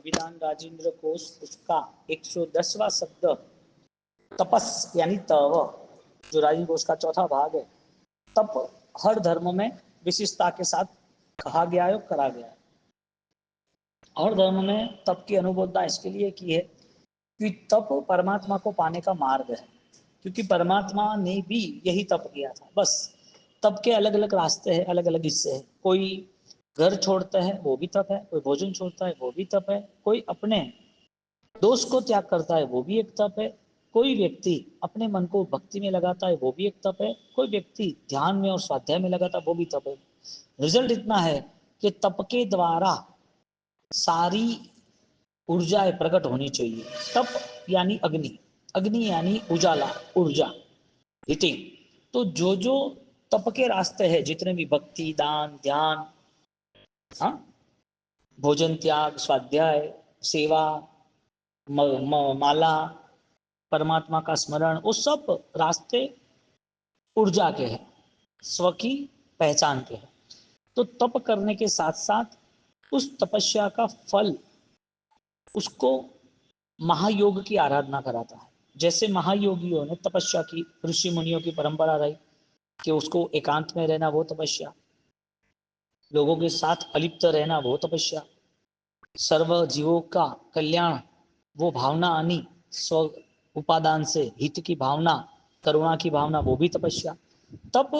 अभिधान राजेंद्र कोश उसका 110वां शब्द तपस यानी तव, जो राजेंद्र कोश का चौथा भाग है। तप हर धर्म में विशिष्टता के साथ कहा गया है और करा गया है। और धर्म में तप की अनुबोधना इसके लिए की है कि तप परमात्मा को पाने का मार्ग है, क्योंकि परमात्मा ने भी यही तप किया था। बस तप के अलग अलग रास्ते हैं, अलग अलग हिस्से हैं। कोई घर छोड़ता है वो भी तप है, कोई भोजन छोड़ता है वो भी तप है, कोई अपने दोष को त्याग करता है वो भी एक तप है, कोई व्यक्ति अपने मन को भक्ति में लगाता है वो भी एक तप है, कोई व्यक्ति ध्यान में और स्वाध्याय में लगाता है वो भी तप है। रिजल्ट इतना है कि तप के द्वारा सारी ऊर्जाएं प्रकट होनी चाहिए। तप यानी अग्नि, अग्नि यानी उजाला, ऊर्जा, हीटिंग। तो जो जो तप के रास्ते हैं, जितने भी भक्ति, दान, ध्यान, हाँ, भोजन त्याग, स्वाध्याय, सेवा, माला, परमात्मा का स्मरण, वो सब रास्ते ऊर्जा के हैं, स्व की पहचान के हैं। तो तप करने के साथ साथ उस तपस्या का फल उसको महायोग की आराधना कराता है। जैसे महायोगियों ने तपस्या की, ऋषि मुनियों की परंपरा रही कि उसको एकांत में रहना वो तपस्या, लोगों के साथ अलिप्त रहना वो तपस्या, सर्व जीवों का कल्याण वो भावना आनी, स्व उपादान से हित की भावना, करुणा की भावना, वो भी तपस्या। तप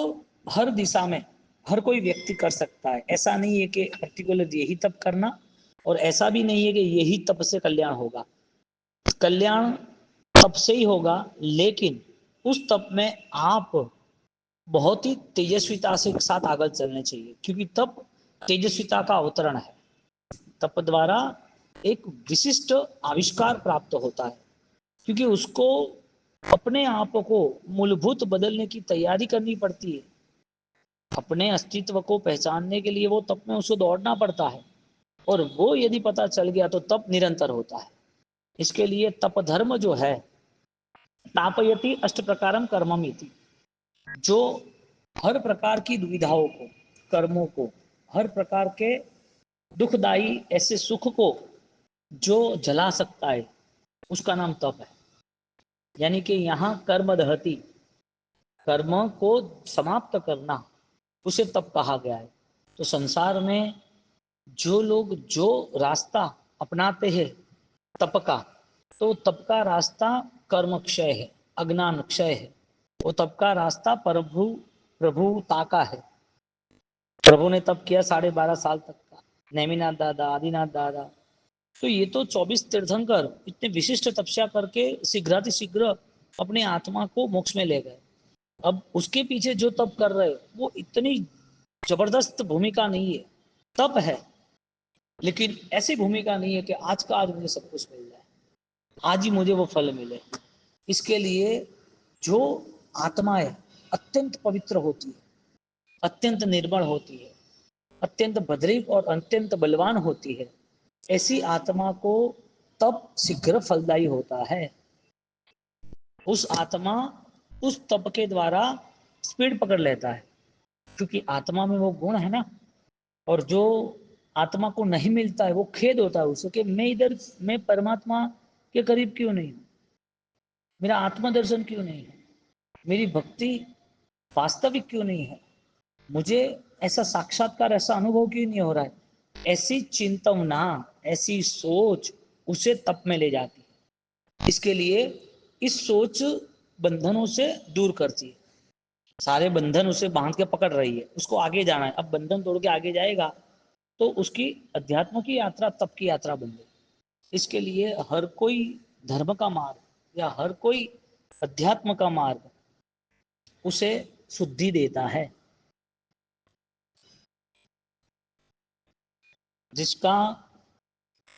हर दिशा में हर कोई व्यक्ति कर सकता है। ऐसा नहीं है कि पर्टिकुलर यही तप करना, और ऐसा भी नहीं है कि यही तप से कल्याण होगा। कल्याण तप से ही होगा, लेकिन उस तप में आप बहुत ही तेजस्विता से साथ आगे चलने चाहिए, क्योंकि तप तेजस्विता का अवतरण है। तप द्वारा एक विशिष्ट आविष्कार प्राप्त होता है, क्योंकि उसको अपने आप को मूलभूत बदलने की तैयारी करनी पड़ती है। अपने अस्तित्व को पहचानने के लिए वो तप में उसको दौड़ना पड़ता है, और वो यदि पता चल गया तो तप निरंतर होता है। इसके लिए तप धर्म जो है, तापयति अष्ट प्रकारम कर्ममिति, जो हर प्रकार की दुविधाओं को, कर्मों को, हर प्रकार के दुखदाई ऐसे सुख को जो जला सकता है, उसका नाम तप है। यानी कि यहाँ कर्म दहति, कर्म को समाप्त करना, उसे तप कहा गया है। तो संसार में जो लोग जो रास्ता अपनाते हैं तप का, तो तप का रास्ता कर्म क्षय है, अज्ञान क्षय है। वो तप का रास्ता प्रभुता का है। प्रभु ने तप किया 12.5 साल तक का, नेमिनाथ दादा, आदिनाथ दादा। तो ये तो 24 तीर्थंकर इतने विशिष्ट तपस्या करके शीघ्रातिशीघ्र अपने आत्मा को मोक्ष में ले गए। अब उसके पीछे जो तप कर रहे वो इतनी जबरदस्त भूमिका नहीं है, तप है, लेकिन ऐसी भूमिका नहीं है कि आज का आज मुझे सब कुछ मिल जाए, आज ही मुझे वो फल मिले। इसके लिए जो आत्माएं अत्यंत पवित्र होती है, अत्यंत निर्मल होती है, अत्यंत भद्रिक और अत्यंत बलवान होती है, ऐसी आत्मा को तप शीघ्र फलदायी होता है। उस आत्मा उस तप के द्वारा स्पीड पकड़ लेता है, क्योंकि आत्मा में वो गुण है ना। और जो आत्मा को नहीं मिलता है वो खेद होता है उसे कि मैं परमात्मा के करीब क्यों नहीं हूं, मेरा आत्मदर्शन क्यों नहीं है, मेरी भक्ति वास्तविक क्यों नहीं है, मुझे ऐसा साक्षात्कार, ऐसा अनुभव क्यों नहीं हो रहा है। ऐसी चिंतवना, ऐसी सोच उसे तप में ले जाती है। इसके लिए इस सोच बंधनों से दूर करती है। सारे बंधन उसे बांध के पकड़ रही है, उसको आगे जाना है। अब बंधन तोड़ के आगे जाएगा तो उसकी अध्यात्म की यात्रा तप की यात्रा बन गई। इसके लिए हर कोई धर्म का मार्ग या हर कोई अध्यात्म का मार्ग उसे शुद्धि देता है, जिसका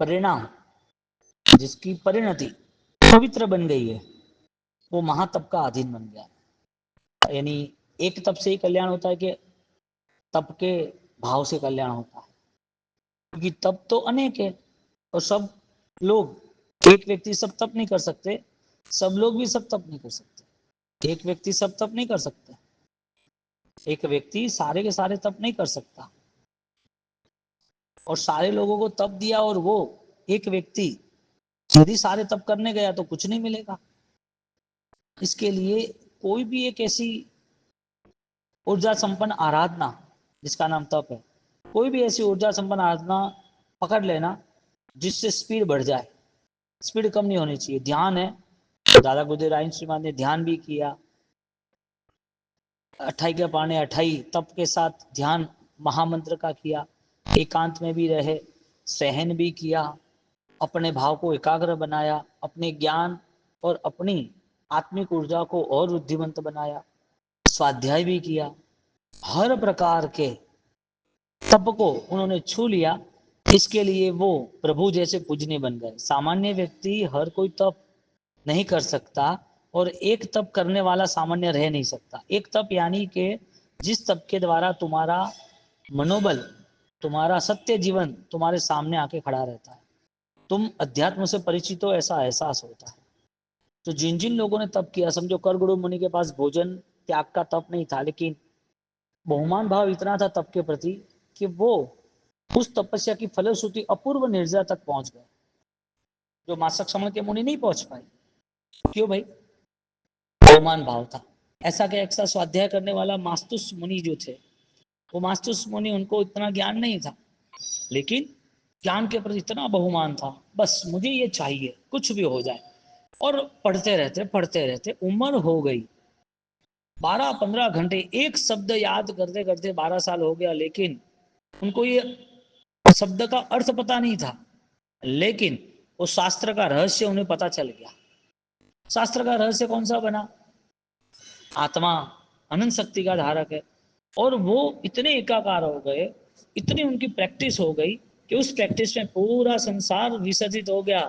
परिणाम, जिसकी परिणति पवित्र बन गई है, वो महातप का अधीन बन गया। यानी एक तप से ही कल्याण होता है कि तप के भाव से कल्याण होता है, क्योंकि तप तो अनेक है और सब लोग, एक व्यक्ति सब तप नहीं कर सकते, सब लोग भी सब तप नहीं कर सकते। एक व्यक्ति सब तप नहीं कर सकता, एक व्यक्ति सारे के सारे तप नहीं कर सकता, और सारे लोगों को तप दिया और वो एक व्यक्ति यदि सारे तप करने गया तो कुछ नहीं मिलेगा। इसके लिए कोई भी एक ऐसी ऊर्जा संपन्न आराधना जिसका नाम तप है, कोई भी ऐसी ऊर्जा संपन्न आराधना पकड़ लेना जिससे स्पीड बढ़ जाए। स्पीड कम नहीं होनी चाहिए। ध्यान है, तो दादा गुरुदेव राय श्रीमान ने ध्यान भी किया, अठाई के पाने अठाई तप के साथ ध्यान महामंत्र का किया, एकांत में भी रहे, सहन भी किया, अपने भाव को एकाग्र बनाया, अपने ज्ञान और अपनी आत्मिक ऊर्जा को और वृद्धिमंत बनाया, स्वाध्याय भी किया। हर प्रकार के तप को उन्होंने छू लिया। इसके लिए वो प्रभु जैसे पूजनीय बन गए। सामान्य व्यक्ति हर कोई तप नहीं कर सकता और एक तप करने वाला सामान्य रह नहीं सकता। एक तप यानी कि जिस तप के द्वारा तुम्हारा मनोबल, तुम्हारा सत्य जीवन तुम्हारे सामने आके खड़ा रहता है, तुम अध्यात्म से परिचित हो, ऐसा एहसास होता है। तो जिन जिन लोगों ने तप किया, समझो करगुरु मुनि के पास भोजन त्याग का तप नहीं था, लेकिन बहुमान भाव इतना था तप के प्रति कि वो उस तपस्या की फलश्रुति अपूर्व निर्जरा तक पहुंच गए, जो मासक समण के मुनि नहीं पहुंच पाए। क्यों भाई? बहुमान भाव था। ऐसा क्या ऐसा स्वाध्याय करने वाला मास्तुस मुनि जो थे, वो मास्तुस मुनि, उनको इतना ज्ञान नहीं था, लेकिन ज्ञान के प्रति इतना बहुमान था, बस मुझे ये चाहिए कुछ भी हो जाए। और पढ़ते रहते उम्र हो गई, 12-15 घंटे एक शब्द याद करते करते 12 साल हो गया, लेकिन उनको ये शब्द का अर्थ पता नहीं था, लेकिन वो शास्त्र का रहस्य उन्हें पता चल गया। शास्त्र का रहस्य कौन सा बना? आत्मा अनंत शक्ति का धारक है। और वो इतने एकाकार हो गए, इतनी उनकी प्रैक्टिस हो गई कि उस प्रैक्टिस में पूरा संसार विसर्जित हो गया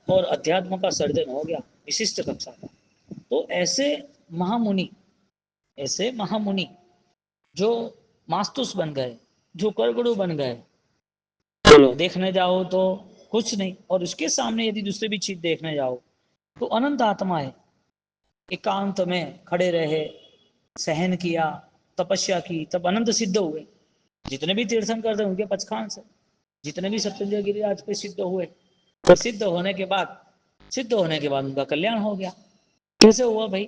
और अध्यात्म का सर्जन हो गया विशिष्ट कक्षा का। तो महामुनि ऐसे महामुनि जो मास्तुस बन गए, जो करगुरु बन गए, चलो देखने जाओ तो कुछ नहीं, और उसके सामने यदि दूसरे भी चीज देखने जाओ तो अनंत आत्मा है। एकांत में खड़े रहे, सहन किया, तपस्या की, तब अनंत सिद्ध हुए। जितने भी तीर्थंकर थे उनके पचखान से, जितने भी सत्येंद्र गिरिराज पे सिद्ध हुए, तो सिद्ध होने के बाद उनका कल्याण हो गया। कैसे हुआ भाई?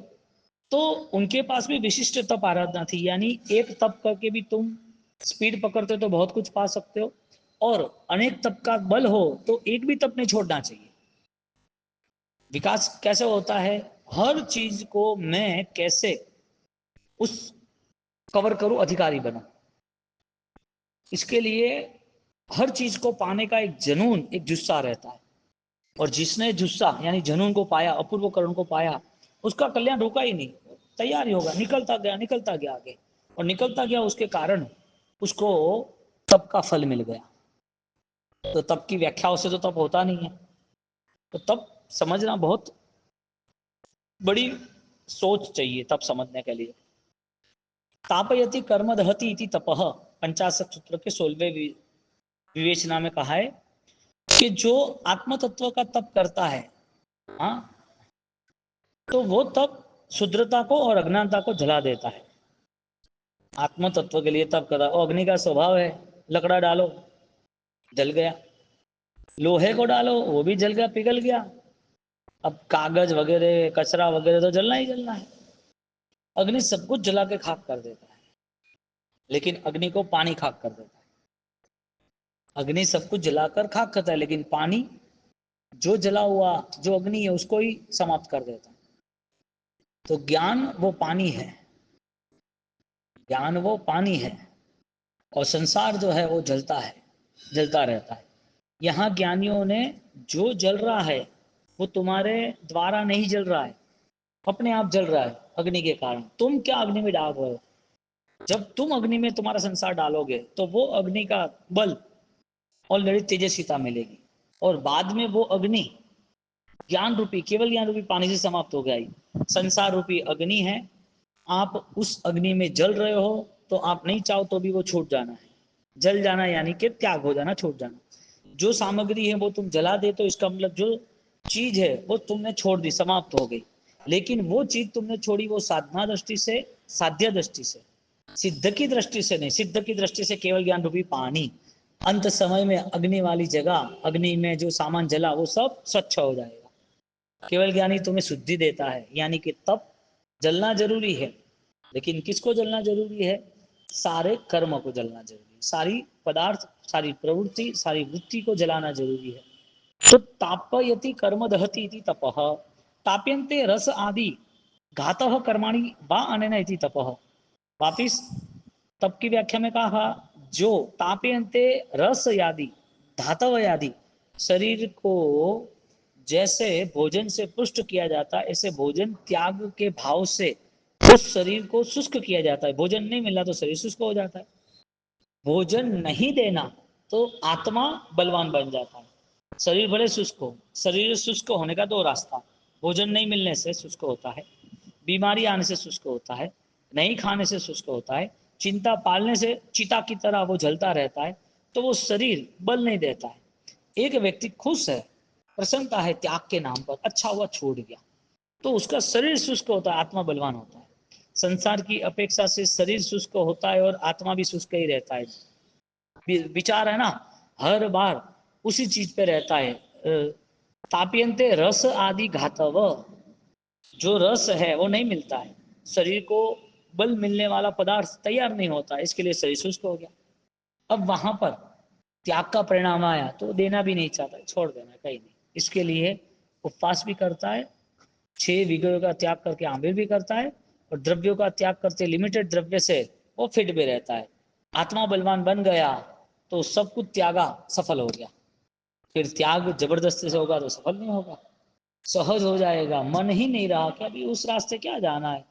तो उनके पास भी विशिष्ट तप आराधना थी, यानी एक तप करके भी तुम स्पीड पकड़ते तो बहुत कुछ पा सकते हो, और अनेक तप का बल हो तो एक भी तप नहीं छोड़ना चाहिए। विकास कैसे होता है? हर चीज को मैं कैसे उस कवर करूं, अधिकारी बना, इसके लिए हर चीज को पाने का एक जुनून, एक जुस्सा रहता है। और जिसने जुस्सा यानी जुनून को पाया, अपूर्व करुण को पाया, उसका कल्याण रुका ही नहीं, तैयार ही होगा, निकलता गया आगे, और निकलता गया, उसके कारण उसको तप का फल मिल गया। तो तप की व्याख्याओं से तो तप होता नहीं है, तो तप समझना बहुत बड़ी सोच चाहिए तप समझने के लिए। तापयति कर्म दहति इति तपः, 50 सूत्र के 16वें विवेचना में कहा है कि जो आत्म तत्व का तप करता है, हाँ, तो वो तप शुद्रता को और अज्ञानता को जला देता है। आत्म तत्व के लिए तप करा, और अग्नि का स्वभाव है, लकड़ा डालो जल गया, लोहे को डालो वो भी जल गया, पिघल गया। अब कागज वगैरह, कचरा वगैरह तो जलना ही जलना है। अग्नि सब कुछ जला के खाक कर देता है, लेकिन अग्नि को पानी खाक कर देता है। अग्नि सब कुछ जलाकर खाक करता है, लेकिन पानी जो जला हुआ जो अग्नि है उसको ही समाप्त कर देता है। तो ज्ञान वो पानी है, ज्ञान वो पानी है, और संसार जो है वो जलता है, जलता रहता है। यहाँ ज्ञानियों ने, जो जल रहा है वो तुम्हारे द्वारा नहीं जल रहा है, अपने आप जल रहा है अग्नि के कारण। तुम क्या अग्नि में डाल रहे हो? जब तुम अग्नि में तुम्हारा संसार डालोगे तो वो अग्नि का बल ऑलरेडी तेजस्विता मिलेगी, और बाद में वो अग्नि ज्ञान रूपी, केवल ज्ञान रूपी पानी से समाप्त हो गई। संसार रूपी अग्नि है, आप उस अग्नि में जल रहे हो, तो आप नहीं चाहो तो भी वो छूट जाना है। जल जाना यानी कि त्याग हो जाना, छूट जाना। जो सामग्री है वो तुम जला दे तो इसका मतलब जो चीज है वो तुमने छोड़ दी, समाप्त हो गई। लेकिन वो चीज तुमने छोड़ी वो साधना दृष्टि से, साध्य दृष्टि से, सिद्ध की दृष्टि से नहीं। सिद्ध की दृष्टि से केवल ज्ञान रूपी पानी, अंत समय में अग्नि वाली जगह, अग्नि में जो सामान जला वो सब स्वच्छ हो जाएगा। केवल ज्ञानी तुम्हें शुद्धि देता है, यानी कि तप जलना जरूरी है, लेकिन किसको जलना जरूरी है? सारे कर्म को जलना जरूरी है, सारी पदार्थ, सारी प्रवृत्ति, सारी वृत्ति को जलाना जरूरी है। तो तापयति कर्म दहति इति तपः, ताप्यन्ते रस आदि घातः कर्माणि वा अनेन इति तपः। वापिस तप की व्याख्या में कहा, जो ताप्यन्ते रस यादि धातव यादि, शरीर को जैसे भोजन से पुष्ट किया जाता है, ऐसे भोजन त्याग के भाव से उस शरीर को शुष्क किया जाता है। भोजन नहीं मिला तो शरीर शुष्क हो जाता है, भोजन नहीं देना तो आत्मा बलवान बन जाता है। शरीर भले शुष्क हो, शरीर शुष्क होने का दो रास्ता, भोजन नहीं मिलने से शुष्क होता है, बीमारी आने से शुष्क होता है, नहीं खाने से शुष्क होता है, चिंता पालने से चिता की तरह वो जलता रहता है, तो वो शरीर बल नहीं देता है। एक व्यक्ति खुश है, प्रसन्नता है त्याग के नाम पर, अच्छा हुआ छोड़ गया, तो उसका शरीर शुष्क होता है, आत्मा बलवान होता है। संसार की अपेक्षा से शरीर शुष्क होता है और आत्मा भी शुष्क ही रहता है। विचार है ना, हर बार उसी चीज पे रहता है। ताप्यन्ते रस आदि घातव, जो रस है वो नहीं मिलता है, शरीर को बल मिलने वाला पदार्थ तैयार नहीं होता, इसके लिए शरीर शुष्क हो गया। अब वहां पर त्याग का परिणाम आया तो देना भी नहीं चाहता, छोड़ देना कहीं नहीं, इसके लिए उपवास भी करता है, 6 विषयों का त्याग करके आमिर भी करता है, और द्रव्यों का त्याग करते लिमिटेड द्रव्य से वो फिट भी रहता है। आत्मा बलवान बन गया तो सब कुछ त्यागा, सफल हो गया। फिर त्याग जबरदस्ती से होगा तो सफल नहीं होगा, सहज हो जाएगा। मन ही नहीं रहा कि अभी उस रास्ते क्या जाना है,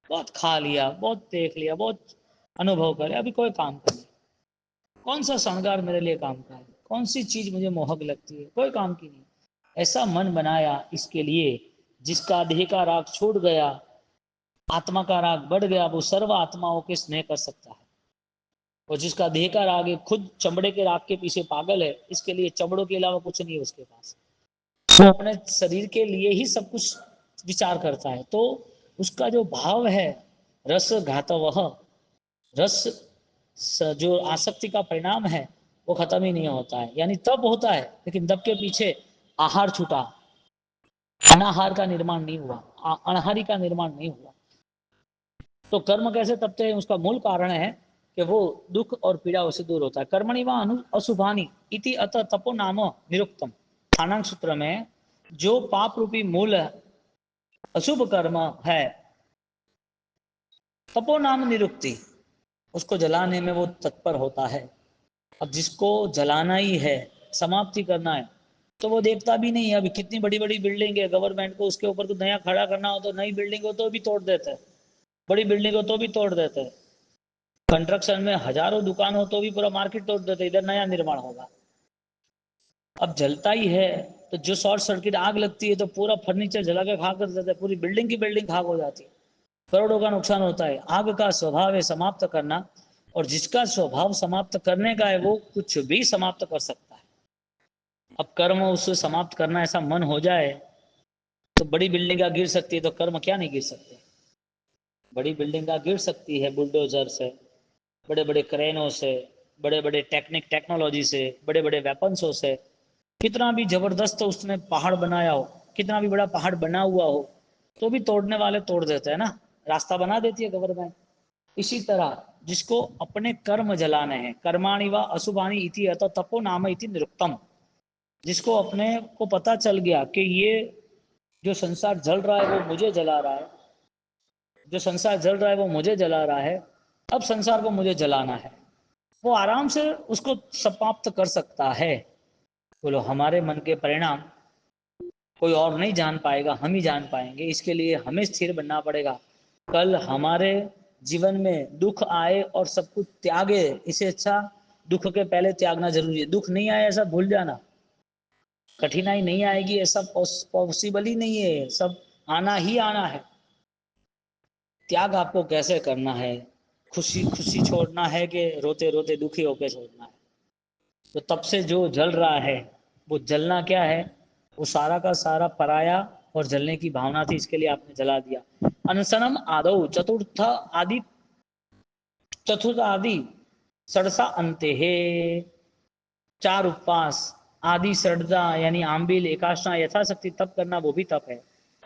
बहुत खा लिया, बहुत देख लिया, बहुत अनुभव कर लिया, अभी कोई काम कर, कौन सा श्रृंगार मेरे लिए काम का है, कौन सी चीज मुझे मोहक लगती है, कोई काम की नहीं। ऐसा मन बनाया इसके लिए, जिसका देह का राग छूट गया, आत्मा का राग बढ़ गया, वो सर्व आत्माओं के स्नेह कर सकता है। और जिसका देह का राग है, खुद चमड़े के राग के पीछे पागल है, इसके लिए चमड़ों के अलावा कुछ नहीं है उसके पास, वो अपने शरीर के लिए ही सब कुछ विचार करता है। तो उसका जो भाव है रस घातवह, रस जो आसक्ति का परिणाम है वो खत्म ही नहीं होता है। यानी तप होता है, लेकिन तप के पीछे आहार छूटा, अनाहार का निर्माण नहीं हुआ, अनहारी का निर्माण नहीं हुआ। तो कर्म कैसे तपते हैं, उसका मूल कारण है कि वो दुख और पीड़ा उससे दूर होता है। कर्मणि वा अशुभानि इति अत तपो नाम निरुक्तम, खानांक सूत्र में जो पाप रूपी मूल अशुभ कर्म है, तपो नाम निरुक्ति, उसको जलाने में वो तत्पर होता है। अब जिसको जलाना ही है, समाप्ति करना है, तो वो देखता भी नहीं है। अभी कितनी बड़ी बड़ी बिल्डिंग है गवर्नमेंट को, उसके ऊपर कुछ नया खड़ा करना हो तो नई बिल्डिंग हो तो भी तोड़ देते हैं, बड़ी बिल्डिंग हो तो भी तोड़ देते हैं, कंस्ट्रक्शन में हजारों दुकान हो तो भी पूरा मार्केट तोड़ देते, इधर नया निर्माण होगा। अब जलता ही है तो जो शॉर्ट सर्किट आग लगती है तो पूरा फर्नीचर जला के खाक कर देता है, पूरी बिल्डिंग की बिल्डिंग खाक हो जाती है, करोड़ों का नुकसान होता है। आग का स्वभाव है समाप्त करना, और जिसका स्वभाव समाप्त करने का है वो कुछ भी समाप्त कर सकता है। अब कर्म उससे समाप्त करना ऐसा मन हो जाए तो बड़ी बिल्डिंग का गिर सकती है, तो कर्म क्या नहीं गिर सकते, बड़ी बिल्डिंग का गिर सकती है बुलडोजर से, बड़े बड़े क्रेनों से, बड़े बड़े टेक्नोलॉजी से, बड़े बड़े वेपन्सों से। कितना भी जबरदस्त उसने पहाड़ बनाया हो, कितना भी बड़ा पहाड़ बना हुआ हो, तो भी तोड़ने वाले तोड़ देते हैं ना, रास्ता बना देती है गवर्नमेंट। इसी तरह जिसको अपने कर्म जलाने हैं, कर्माणि वा अशुभानि इति अतः तपो नाम इति निरुक्तम, जिसको अपने को पता चल गया कि ये जो संसार जल रहा है वो मुझे जला रहा है, जो संसार जल रहा है वो मुझे जला रहा है, अब संसार को मुझे जलाना है, वो आराम से उसको समाप्त कर सकता है। बोलो हमारे मन के परिणाम कोई और नहीं जान पाएगा, हम ही जान पाएंगे, इसके लिए हमें स्थिर बनना पड़ेगा। कल हमारे जीवन में दुख आए और सब कुछ त्यागे, इससे अच्छा दुख के पहले त्यागना जरूरी है। दुख नहीं आए ऐसा भूल जाना, कठिनाई नहीं आएगी ऐसा पॉसिबल ही नहीं है, सब आना ही आना है। त्याग आपको कैसे करना है, खुशी खुशी छोड़ना है कि रोते रोते दुखी होकर छोड़ना है। तो तब से जो जल रहा है, वो जलना क्या है, वो सारा का सारा पराया और जलने की भावना थी, इसके लिए आपने जला दिया। अनशनम आदौ चतुर्थ आदि षडसा अंते है, चार उपवास आदि श्रद्धा यानी आंबिल एकाशना यथाशक्ति तप करना वो भी तप है।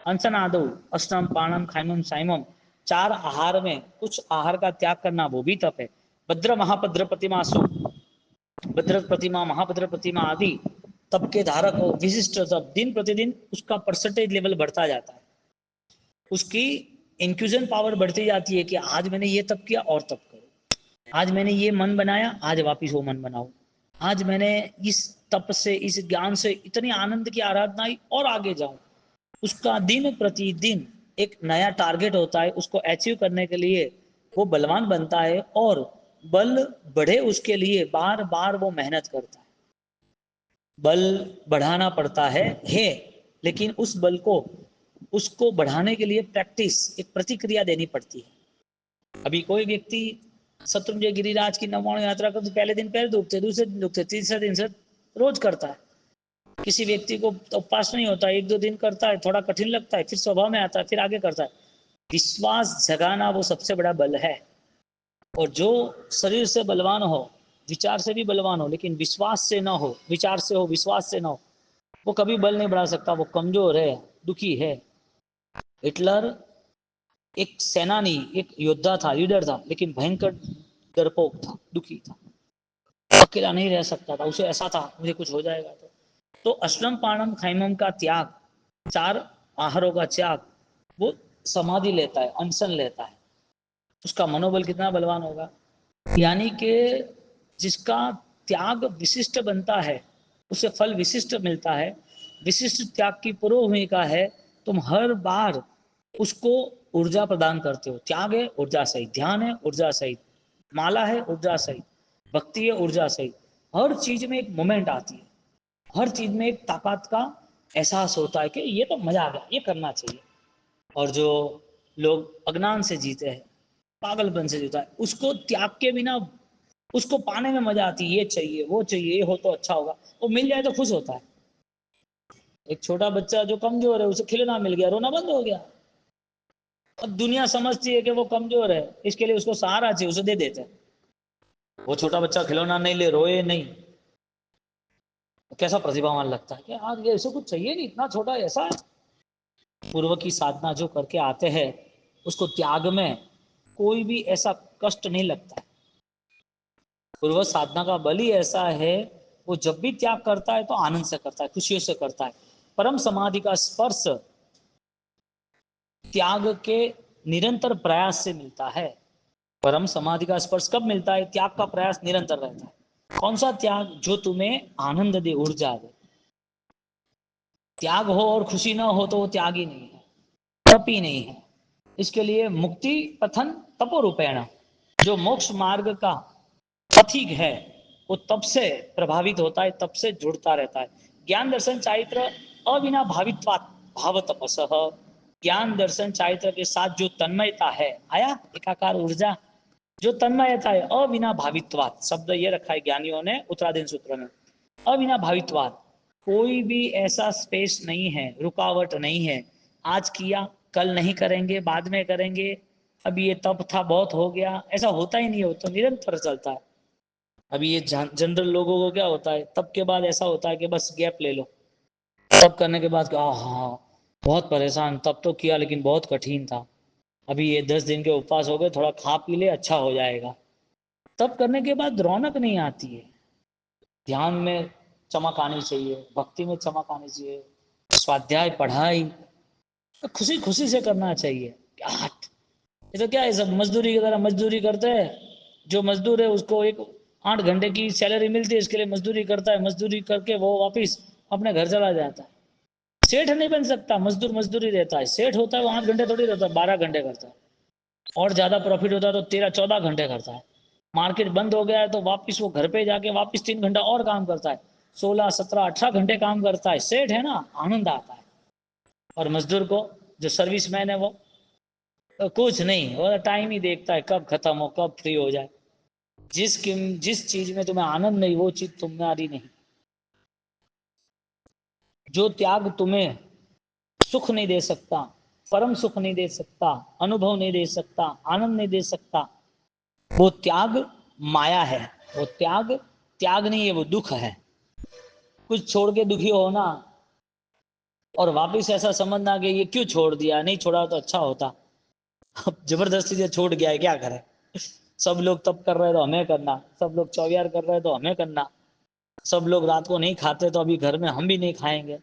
अनशन आदो अष्टम पाणम खाइमम साइमम चार आहार में कुछ आहार का त्याग करना वो भी तप है। भद्र महाभद्र प्रतिमा सु भद्र प्रतिमा महाभद्र प्रतिमा आदि तप के धारक हो विशिष्ट तप दिन प्रतिदिन उसका परसेंटेज लेवल बढ़ता जाता है, उसकी इंक्यूजन पावर बढ़ती जाती है कि आज मैंने ये तप किया और तप करो, आज मैंने ये मन बनाया आज वापिस वो मन बनाओ, आज मैंने इस तप से इस ज्ञान से इतनी आनंद की आराधना आई और आगे जाऊं। उसका दिन प्रतिदिन एक नया टारगेट होता है, उसको अचीव करने के लिए वो बलवान बनता है और बल बढ़े उसके लिए बार बार वो मेहनत करता है। बल बढ़ाना पड़ता है लेकिन उस बल को उसको बढ़ाने के लिए प्रैक्टिस एक प्रतिक्रिया देनी पड़ती है। अभी कोई व्यक्ति शत्रुंजय गिरिराज की 99 यात्रा कर तो पहले दिन पैर दुखते, दूसरे दिन दुखते, तीसरे दिन से रोज करता है। किसी व्यक्ति को उपवास नहीं होता, एक दो दिन करता है, थोड़ा कठिन लगता है, फिर स्वभाव में आता है, फिर आगे करता है। विश्वास जगाना वो सबसे बड़ा बल है। और जो शरीर से बलवान हो, विचार से भी बलवान हो, लेकिन विश्वास से ना हो, विचार से हो विश्वास से ना हो, वो कभी बल नहीं बढ़ा सकता, वो कमजोर है, दुखी है। हिटलर एक सेनानी एक योद्धा था, लीडर था, लेकिन भयंकर डरपोक था, दुखी था, अकेला नहीं रह सकता था, उसे ऐसा था मुझे कुछ हो जाएगा। तो अष्टम पाणम खाइमम का त्याग, चार आहारों का त्याग, वो समाधि लेता है, अनशन लेता है, उसका मनोबल कितना बलवान होगा। यानी कि जिसका त्याग विशिष्ट बनता है उसे फल विशिष्ट मिलता है। विशिष्ट त्याग की पूर्व भूमिका है तुम हर बार उसको ऊर्जा प्रदान करते हो। त्याग है ऊर्जा सहित, ध्यान है ऊर्जा सहित, माला है ऊर्जा सहित, भक्ति है ऊर्जा सहित, हर चीज में एक मोमेंट आती है, हर चीज में एक ताकत का एहसास होता है कि ये तो मजा आ गया, ये करना चाहिए। और जो लोग अज्ञान से जीते हैं, पागलपन से जीता है, उसको त्याग के बिना उसको पाने में मजा आती है, ये चाहिए वो चाहिए, ये हो तो अच्छा होगा, वो मिल जाए तो खुश होता है। एक छोटा बच्चा जो कमजोर है उसे खिलौना मिल गया, रोना बंद हो गया। अब दुनिया समझती है कि वो कमजोर है, इसके लिए उसको सहारा चाहिए, उसे दे देते हैं। वो छोटा बच्चा खिलौना नहीं ले, रोए नहीं, कैसा प्रतिभावान लगता है कि यार ये ऐसे कुछ चाहिए नहीं, इतना छोटा ऐसा है। पूर्व की साधना जो करके आते हैं उसको त्याग में कोई भी ऐसा कष्ट नहीं लगता। पूर्व साधना का बल ही ऐसा है, वो जब भी त्याग करता है तो आनंद से करता है, खुशियों से करता है। परम समाधि का स्पर्श त्याग के निरंतर प्रयास से मिलता है। परम समाधि का स्पर्श कब मिलता है? त्याग का प्रयास निरंतर रहता है। कौन सा त्याग? जो तुम्हें आनंद दे, ऊर्जा दे। त्याग हो और खुशी ना हो तो वो त्याग ही नहीं है, तप ही नहीं है। इसके लिए मुक्ति पथन तपो रूपेण, जो मोक्ष मार्ग का पथिक है वो तब से प्रभावित होता है, तब से जुड़ता रहता है। ज्ञान दर्शन चारित्र अविना भावित्वात् भाव तपसः, ज्ञान दर्शन चारित्र के साथ जो तन्मयता है, आया एकाकार ऊर्जा, जो तन्मयता है अविना भावित्वात्, शब्द ये रखा है ज्ञानियों ने उत्तराधीन सूत्र में, अविना भावित्वात्, कोई भी ऐसा स्पेस नहीं है, रुकावट नहीं है, आज किया कल नहीं करेंगे, बाद में करेंगे, अभी ये तप था बहुत हो गया, ऐसा होता ही नहीं, हो तो निरंतर चलता है। अभी ये जनरल लोगों को क्या होता है, तब के बाद ऐसा होता है कि बस गैप ले लो, तब करने के बाद हाँ बहुत परेशान, तब तो किया लेकिन बहुत कठिन था, अभी ये 10 दिन के उपवास हो गए, थोड़ा खा पी ले अच्छा हो जाएगा। तब करने के बाद रौनक नहीं आती है। ध्यान में चमक आनी चाहिए, भक्ति में चमक आनी चाहिए, स्वाध्याय पढ़ाई तो खुशी खुशी से करना चाहिए। ये तो क्या है, सब मजदूरी की तरह मजदूरी करते हैं। जो मजदूर है उसको एक 8 घंटे की सैलरी मिलती है, इसके लिए मजदूरी करता है, मजदूरी करके वो वापिस अपने घर चला जाता है। सेठ नहीं बन सकता, मजदूर मजदूरी रहता है। सेठ होता है वो 8 घंटे थोड़ी रहता है, 12 घंटे करता है, और ज्यादा प्रॉफिट होता है तो 13-14 घंटे करता है। मार्केट बंद हो गया है तो वापिस वो घर पे जाके वापिस 3 घंटा और काम करता है, 16-17-18 घंटे काम करता है। सेठ है ना, आनंद आता है। और मजदूर को, जो सर्विसमैन है, वो तो कुछ नहीं, वो टाइम ही देखता है कब खत्म हो, कब फ्री हो जाए। जिस चीज में तुम्हें आनंद नहीं वो चीज तुम्हारी नहीं। जो त्याग तुम्हें सुख नहीं दे सकता, परम सुख नहीं दे सकता, अनुभव नहीं दे सकता, आनंद नहीं दे सकता, वो त्याग माया है। वो त्याग त्याग नहीं है, वो दुख है। कुछ छोड़ के दुखी होना और वापिस ऐसा समझना कि ये क्यों छोड़ दिया, नहीं छोड़ा तो अच्छा होता, अब जबरदस्ती से छूट गया है, क्या करें। सब लोग तप कर रहे तो हमें करना, सब लोग चौवियार कर रहे तो हमें करना, सब लोग रात को नहीं खाते तो अभी घर में हम भी नहीं खाएंगे,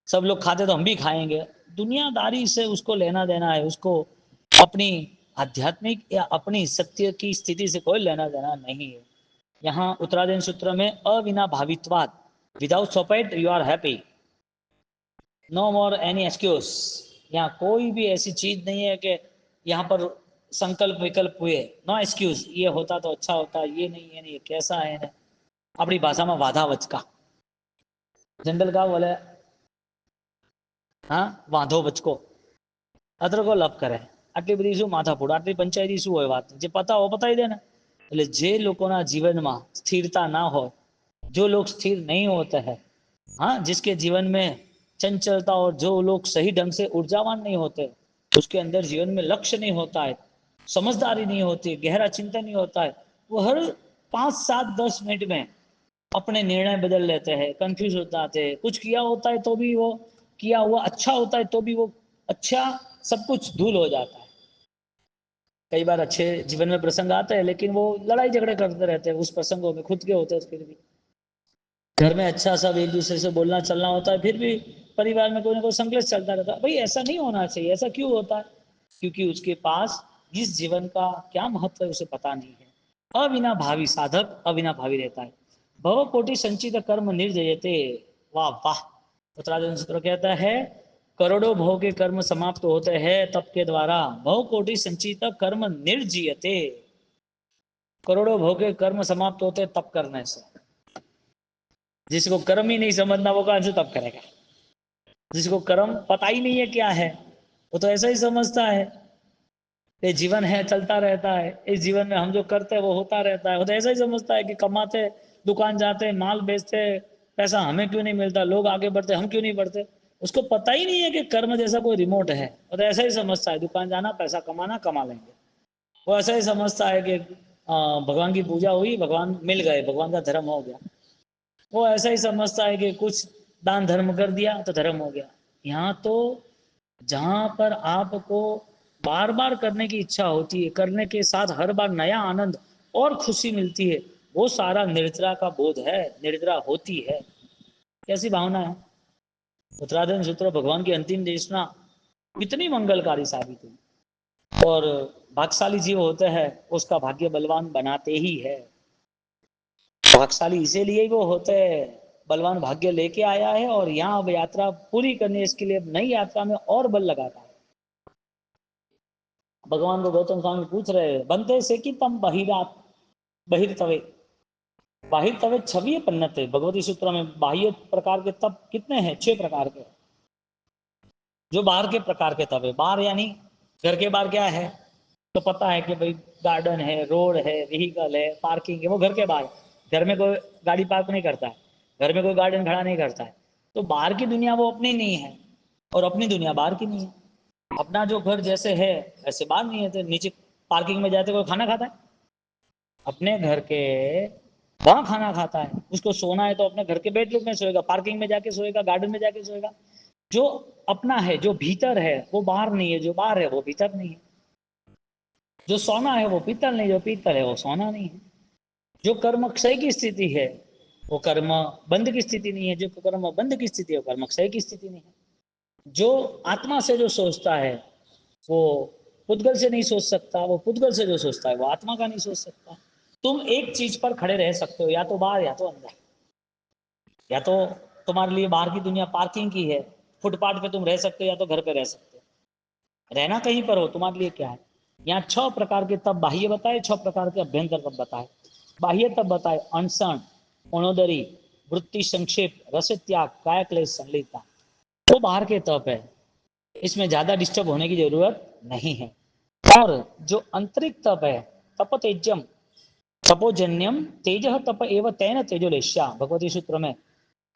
सब लोग खाते तो हम भी खाएंगे। दुनियादारी से उसको लेना देना है, उसको अपनी आध्यात्मिक या अपनी सत्य की स्थिति से कोई लेना देना नहीं है। यहाँ उत्तरायण सूत्र में अविना भावित्वाद, without support you are happy, no more any excuse. यहाँ कोई भी ऐसी चीज नहीं है कि यहाँ पर संकल्प विकल्प हुए, नो एक्सक्यूज, ये होता तो अच्छा होता, ये नहीं है, नहीं कैसा है ने अपनी भाषा में वाधा वचका जनरल का बोले, हाँ वांधो वचको અદરકો લપ કરે, આટલી બધી શું માથાકૂટ, આટલી પંચાયતી શું હોય વાત, જે પતા હો પતાવી દે ને। એટલે જે લોકોના જીવનમાં સ્થિરતા ના હોય, जो लोग स्थिर नहीं होते हैं, हाँ जिसके जीवन में चंचलता, और जो लोग सही ढंग से ऊर्जावान नहीं होते, उसके अंदर जीवन में लक्ष्य नहीं होता है, समझदारी नहीं होती, गहरा चिंतन नहीं होता है, वो हर 5, 7, 10 मिनट में अपने निर्णय बदल लेते हैं, कंफ्यूज हो जाते हैं, कुछ किया होता है तो भी वो किया हुआ अच्छा होता है तो भी वो अच्छा सब कुछ धूल हो जाता है। कई बार अच्छे जीवन में प्रसंग आते हैं लेकिन वो लड़ाई झगड़े करते रहते हैं उस प्रसंगों में, खुद के होते हैं, फिर भी घर में अच्छा सब एक दूसरे से बोलना चलना होता है, फिर भी परिवार में कोई ना कोई संघर्ष चलता रहता है। भाई ऐसा नहीं होना चाहिए, ऐसा क्यों होता है? क्योंकि उसके पास इस जीवन का क्या महत्व है उसे पता नहीं है। अविना भावी साधक अविना भावी रहता है। भव कोटि संचित कर्म निर्जयते, वाह वाह। उत्तरायण सूत्र कहता है करोड़ों भव के कर्म समाप्त होते हैं तप के द्वारा, भव कोटि संचित कर्म निर्जीयते। करोड़ों भव के कर्म समाप्त होते तप करने से। जिसको कर्म ही नहीं समझना वो कहां से तप करेगा? जिसको कर्म पता ही नहीं है क्या है, वो तो ऐसा ही समझता है ये जीवन है, चलता रहता है, इस जीवन में हम जो करते हैं वो होता रहता है, वो तो ऐसा ही समझता है कि कमाते, दुकान जाते, माल बेचते, पैसा हमें क्यों नहीं मिलता, लोग आगे बढ़ते हम क्यों नहीं बढ़ते। उसको पता ही नहीं है कि कर्म जैसा कोई रिमोट है, वो तो ऐसा ही समझता है दुकान जाना, पैसा कमाना, कमा लेंगे। वो ऐसा ही समझता है कि भगवान की पूजा हुई, भगवान मिल गए, भगवान का धर्म हो गया। वो ऐसा ही समझता है कि कुछ दान धर्म कर दिया तो धर्म हो गया। यहाँ तो जहां पर आपको बार बार करने की इच्छा होती है, करने के साथ हर बार नया आनंद और खुशी मिलती है, वो सारा निर्जरा का बोध है, निर्जरा होती है। कैसी भावना है? उत्तरायण सूत्र भगवान की अंतिम देशना कितनी मंगलकारी साबित हुई। और भाग्यशाली जीव होते हैं उसका भाग्य बलवान बनाते ही है। भाग्यशाली इसीलिए वो होते हैं, बलवान भाग्य लेके आया है और यहाँ अब यात्रा पूरी करनी, इसके लिए नई यात्रा में और बल लगाता है। भगवान को गौतम स्वामी पूछ रहे हैं बनते से कि तम बहिरात बहिर्तवे, बाहिर तवे 26 पन्नते भगवती सूत्र में। बाह्य प्रकार के तप कितने हैं? 6 प्रकार के। जो बाहर के प्रकार के तप है, बाहर यानी घर के बाहर क्या है तो पता है कि भाई गार्डन है, रोड है, व्हीकल है, पार्किंग है, वो घर के बाहर। घर में कोई गाड़ी पार्क नहीं करता है, घर में कोई गार्डन खड़ा नहीं करता है। तो बाहर की दुनिया वो अपनी नहीं है और अपनी दुनिया बाहर की नहीं है। अपना जो घर जैसे है वैसे बाहर नहीं है। तो नीचे पार्किंग में जाते कोई खाना खाता है? अपने घर के वहां खाना खाता है। उसको सोना है तो अपने घर के बेडरूम में सोएगा, पार्किंग में जाके सोएगा, गार्डन में जाके सोएगा। जो अपना है, जो भीतर है वो बाहर नहीं है, जो बाहर है वो भीतर नहीं है। जो सोना है वो पीतल नहीं, जो पीतल है वो सोना नहीं है। जो कर्म क्षय की स्थिति है वो कर्म बंध की स्थिति नहीं है, जो कर्म बंध की स्थिति है वो कर्म क्षय की स्थिति नहीं है। जो आत्मा से जो सोचता है वो पुद्गल से नहीं सोच सकता, वो पुद्गल से जो सोचता है वो आत्मा का नहीं सोच सकता। तुम एक चीज पर खड़े रह सकते हो, या तो बाहर या तो अंदर। या तो तुम्हारे लिए बाहर की दुनिया पार्किंग की है, फुटपाथ पे तुम रह सकते हो, या तो घर पे रह सकते हो। रहना कहीं पर हो तुम्हारे लिए क्या है। यहाँ 6 प्रकार के तप बाह्य बताए, 6 प्रकार के अभ्यंतर तप बताए। बाह्य तप बताए अनशन, अणोदरी, वृत्ति संक्षेप, रस त्याग, काय क्लेश संलिप्ता। वो बाहर के तप है, इसमें ज्यादा डिस्टर्ब होने की जरूरत नहीं है। और जो आंतरिक तप है तप तेजम तपोजन्यम तेज तप एवं तेन तेजोलेश्या, भगवती सूत्र में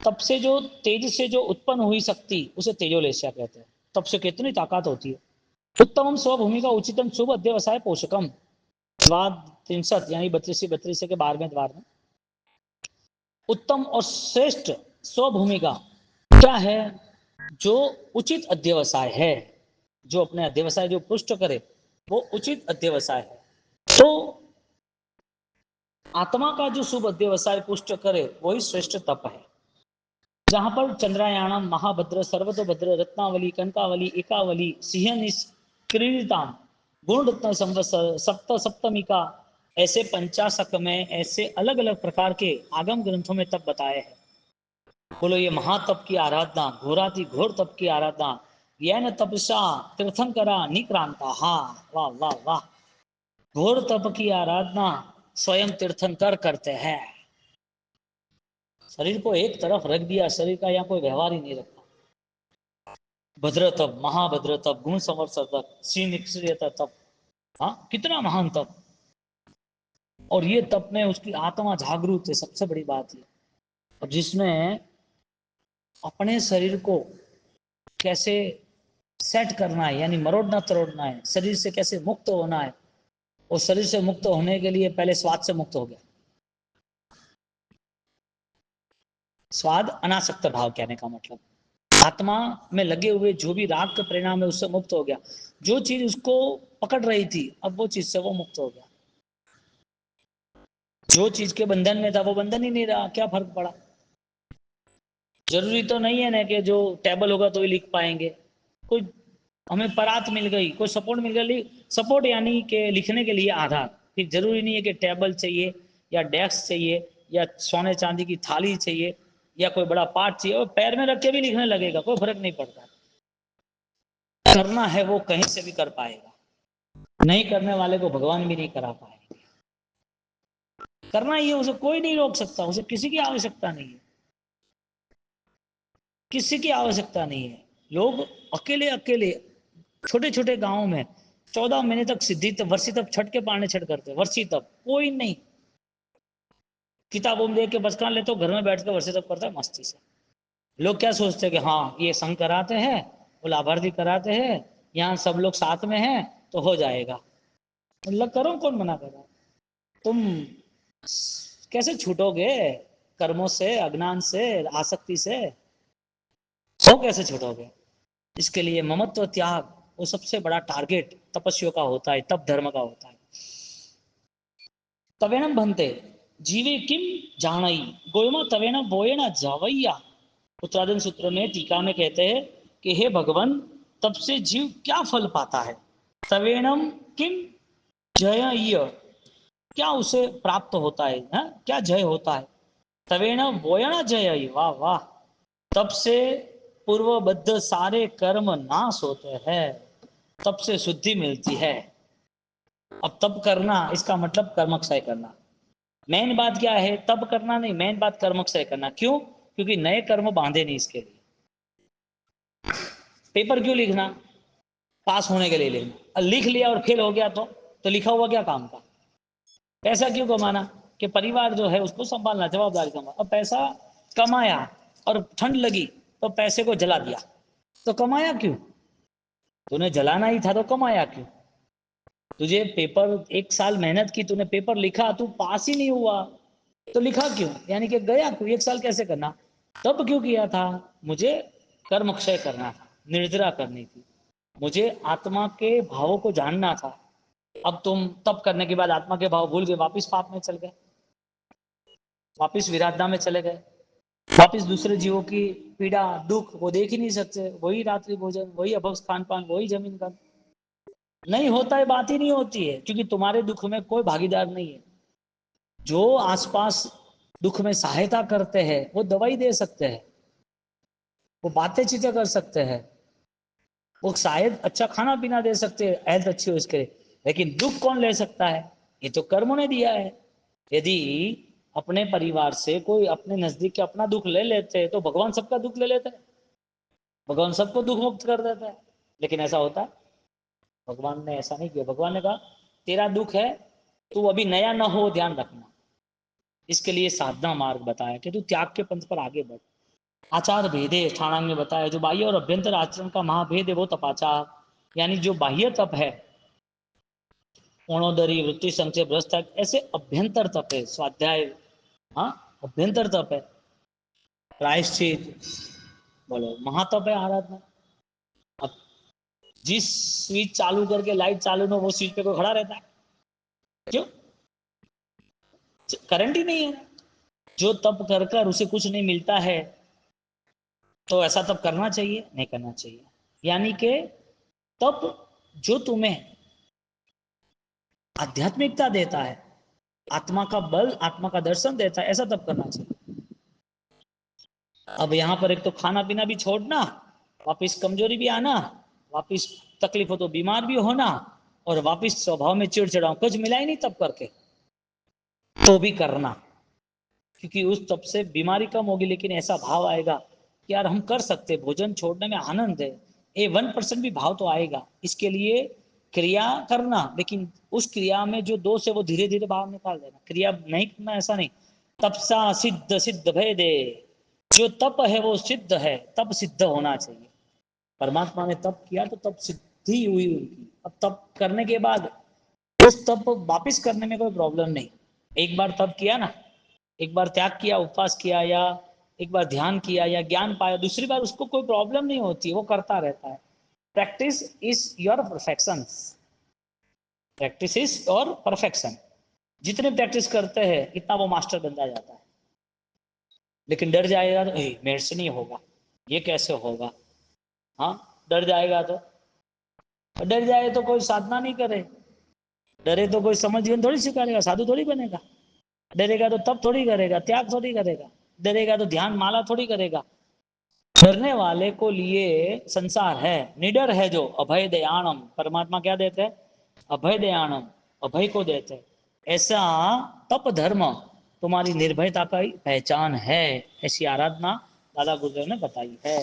तप से जो तेज से जो उत्पन्न हुई शक्ति उसे तेजोलेश्या कहते हैं। तप से कितनी ताकत होती है। उत्तम स्वभूमि का उचितम शुभ अध्यवसाय पोषकम, स्वाद 63 यानी 32 के 12वें द्वार में उत्तम और श्रेष्ठ स्वभूमिका क्या है? जो उचित अध्यवसाय है, जो अपने अध्यवसाय जो पुष्ट करे वो उचित अध्यवसाय है। तो आत्मा का जो शुभ अध्यवसाय पुष्ट करे वही श्रेष्ठ तप है। जहां पर चंद्रायाणम महाभद्र सर्वतोभद्र रत्नावली कनकावली एकावली सिंह निष्क्रीड़िताम गुण रत्न संवत्सर सप्त सप्तमी का ऐसे पंचाशक में ऐसे अलग अलग प्रकार के आगम ग्रंथों में तप बताए हैं। बोलो ये महातप की आराधना घोराति घोर तप की आराधना यह तपसा तीर्थंकरा निक्रांता। हाँ, वाह वाह वाह। घोर तप की आराधना स्वयं तीर्थंकर करते हैं। शरीर को एक तरफ रख दिया, शरीर का यहाँ कोई व्यवहार ही नहीं रखा। भद्र तप, महाभद्र तप, गुण संवर्षक तप, श्री निष्क्रियता तप, हाँ कितना महान तप। और ये तप में उसकी आत्मा जागरूक है, सबसे बड़ी बात है। और जिसमें अपने शरीर को कैसे सेट करना है, यानी मरोड़ना तरोड़ना है, शरीर से कैसे मुक्त होना है। और शरीर से मुक्त होने के लिए पहले स्वाद से मुक्त हो गया। स्वाद अनासक्त भाव कहने का मतलब, आत्मा में लगे हुए जो भी राग का परिणाम है उससे मुक्त हो गया। जो चीज उसको पकड़ रही थी अब वो चीज से वो मुक्त हो गया। जो चीज के बंधन में था वो बंधन ही नहीं रहा, क्या फर्क पड़ा। जरूरी तो नहीं है ना कि जो टेबल होगा तो ही लिख पाएंगे। कोई हमें परात मिल गई, कोई सपोर्ट मिल गई, सपोर्ट यानी कि लिखने के लिए आधार। फिर जरूरी नहीं है कि टेबल चाहिए या डेस्क चाहिए या सोने चांदी की थाली चाहिए या कोई बड़ा पार्ट चाहिए। और पैर में रख के भी लिखने लगेगा, कोई फर्क नहीं पड़ता। करना है वो कहीं से भी कर पाएगा, नहीं करने वाले को भगवान भी नहीं करा पाएंगे। करना ही है, उसे कोई नहीं रोक सकता, उसे किसी की आवश्यकता नहीं है, किसी की आवश्यकता नहीं है। लोग अकेले अकेले छोटे छोटे गांवों में 14 महीने तक सिद्धि तप वर्षी तप छठ के पारने छठ करते, वर्षी तप कोई नहीं। किताबों में देख के बस कर लेते, घर में बैठ कर वर्षी तप करता है मस्ती से। लोग क्या सोचते हैं कि हाँ ये संग कराते हैं, वो लाभार्थी कराते हैं, यहाँ सब लोग साथ में हैं तो हो जाएगा। मतलब करो, कौन मना कर रहा है। तुम कैसे छूटोगे कर्मों से, अज्ञान से, आसक्ति से, वो कैसे छूटोगे। इसके लिए ममत्व त्याग वो सबसे बड़ा टारगेट तपस्या का होता है, तप धर्म का होता है। तवेणम भंते जीवे किम जानई गोयमा तवेण बोएण जावैया। उत्तराधन सूत्र में टीका में कहते हैं कि हे भगवान, तब से जीव क्या फल पाता है। तवेणम किम जय, क्या उसे प्राप्त होता है, हा? क्या जय होता है। तवेण बोयण जय, वाह वाह। तब से पूर्वबद्ध सारे कर्म नाश होते हैं, तब से शुद्धि मिलती है। अब तप करना इसका मतलब कर्मक्षय करना। मेन बात क्या है, तप करना नहीं, मेन बात कर्मक्षय करना। क्यों? क्योंकि नए कर्म बांधे नहीं इसके लिए। पेपर क्यों लिखना? पास होने के लिए लिखना। लिख लिया और फेल हो गया तो लिखा हुआ क्या काम का। पैसा क्यों कमाना? कि परिवार जो है उसको संभालना, जवाबदारी संभालना। अब पैसा कमाया और ठंड लगी तो पैसे को जला दिया, तो कमाया क्यों? तूने जलाना ही था तो कमाया क्यों? तुझे पेपर 1 साल मेहनत की, तूने पेपर लिखा, तू पास ही नहीं हुआ तो लिखा क्यों? यानी कि गया क्यों? 1 साल कैसे करना? तब क्यों किया था? मुझे कर्मक्षय करना था, निर्जरा करनी थी, मुझे आत्मा के भावों को जानना था। अब तुम तप करने के बाद आत्मा के भाव भूल गए, वापिस पाप में चल गए, वापिस विराधना में चले गए, वापिस दूसरे जीवों की पीड़ा दुख वो देख ही नहीं सकते। वही रात्रि भोजन, वही अभक्ष खान पान, वही जमीन का नहीं होता है, बात ही नहीं होती है। क्योंकि तुम्हारे दुख में कोई भागीदार नहीं है। जो आसपास दुख में सहायता करते हैं वो दवाई दे सकते हैं, वो बातें चीजें कर सकते हैं, वो शायद अच्छा खाना पीना दे सकते हैं, हेल्थ अच्छी हो इसके लिए। लेकिन दुख कौन ले सकता है? ये तो कर्मों ने दिया है। यदि अपने परिवार से कोई अपने नजदीक के अपना दुख ले लेते हैं तो भगवान सबका दुख ले लेते हैं, भगवान सबको दुख मुक्त कर देता है। लेकिन ऐसा होता है? भगवान ने ऐसा नहीं किया। भगवान ने कहा तेरा दुख है, तू अभी नया न हो, ध्यान रखना। इसके लिए साधना मार्ग बताया कि तू त्याग के पंथ पर आगे बढ़। आचार भेदे ठाणांग ने बताया, जो बाह्य और अभ्यंतर आचरण का महाभेद है वो तपाचार, यानी जो बाह्य तप है ओणोदरी वृत्ति संचय भ्रष्ट, ऐसे अभ्यंतर तप है स्वाध्याय, हाँ अभ्यंतर तप है। प्रायश्चित, बोलो महातप है आराधना। अब जिस स्विच चालू करके लाइट चालू ना, वो स्विच पे कोई खड़ा रहता है? क्यों? करंट ही नहीं है। जो तप कर कर उसे कुछ नहीं मिलता है, तो ऐसा तप करना चाहिए? नहीं करना चाहिए। यानी कि तप जो तुम्हें आध्यात्मिकता देता है, आत्मा का बल, आत्मा का दर्शन देता है, ऐसा तप करना चाहिए। अब यहाँ पर एक तो खाना पीना भी छोड़ना, वापिस कमजोरी भी आना, वापिस तकलीफ हो तो बीमार भी होना, और वापिस स्वभाव में चिड़चिड़ाओ, कुछ मिला ही नहीं तप करके, तो भी करना। क्योंकि उस तप से बीमारी कम होगी, लेकिन ऐसा भाव आएगा कि यार हम कर सकते, भोजन छोड़ने में आनंद है, ये 1% भी भाव तो आएगा। इसके लिए क्रिया करना, लेकिन उस क्रिया में जो दोष है वो धीरे धीरे बाहर निकाल देना। क्रिया नहीं करना ऐसा नहीं। तपसा सिद्ध सिद्ध भय दे, जो तप है वो सिद्ध है, तप सिद्ध होना चाहिए। परमात्मा ने तप किया तो तप सिद्धि हुई उनकी। अब तप करने के बाद उस तप वापिस करने में कोई प्रॉब्लम नहीं। एक बार तप किया ना, एक बार त्याग किया, उपवास किया, या एक बार ध्यान किया या ज्ञान पाया, दूसरी बार उसको कोई प्रॉब्लम नहीं होती, वो करता रहता है। Practice is your perfection. Practice is your perfection. जितने प्रैक्टिस करते हैं इतना वो मास्टर बनता जाता है। लेकिन डर जाएगा तो मेरे से नहीं होगा, ये कैसे होगा, हाँ, डर जाएगा तो, डर जाए तो कोई साधना नहीं करे, डरे तो कोई समझ जीवन थोड़ी सिखाएगा, साधु थोड़ी बनेगा। डरेगा तो तप थोड़ी करेगा, त्याग थोड़ी करेगा, डरेगा तो ध्यान माला थोड़ी करेगा। डरने वाले को लिए संसार है, निडर है जो अभय दयाणम। परमात्मा क्या देते हैं? अभय दयाणम, अभय को देते हैं। ऐसा तप धर्म तुम्हारी निर्भयता का पहचान है, ऐसी आराधना दादा गुरुदेव ने बताई है।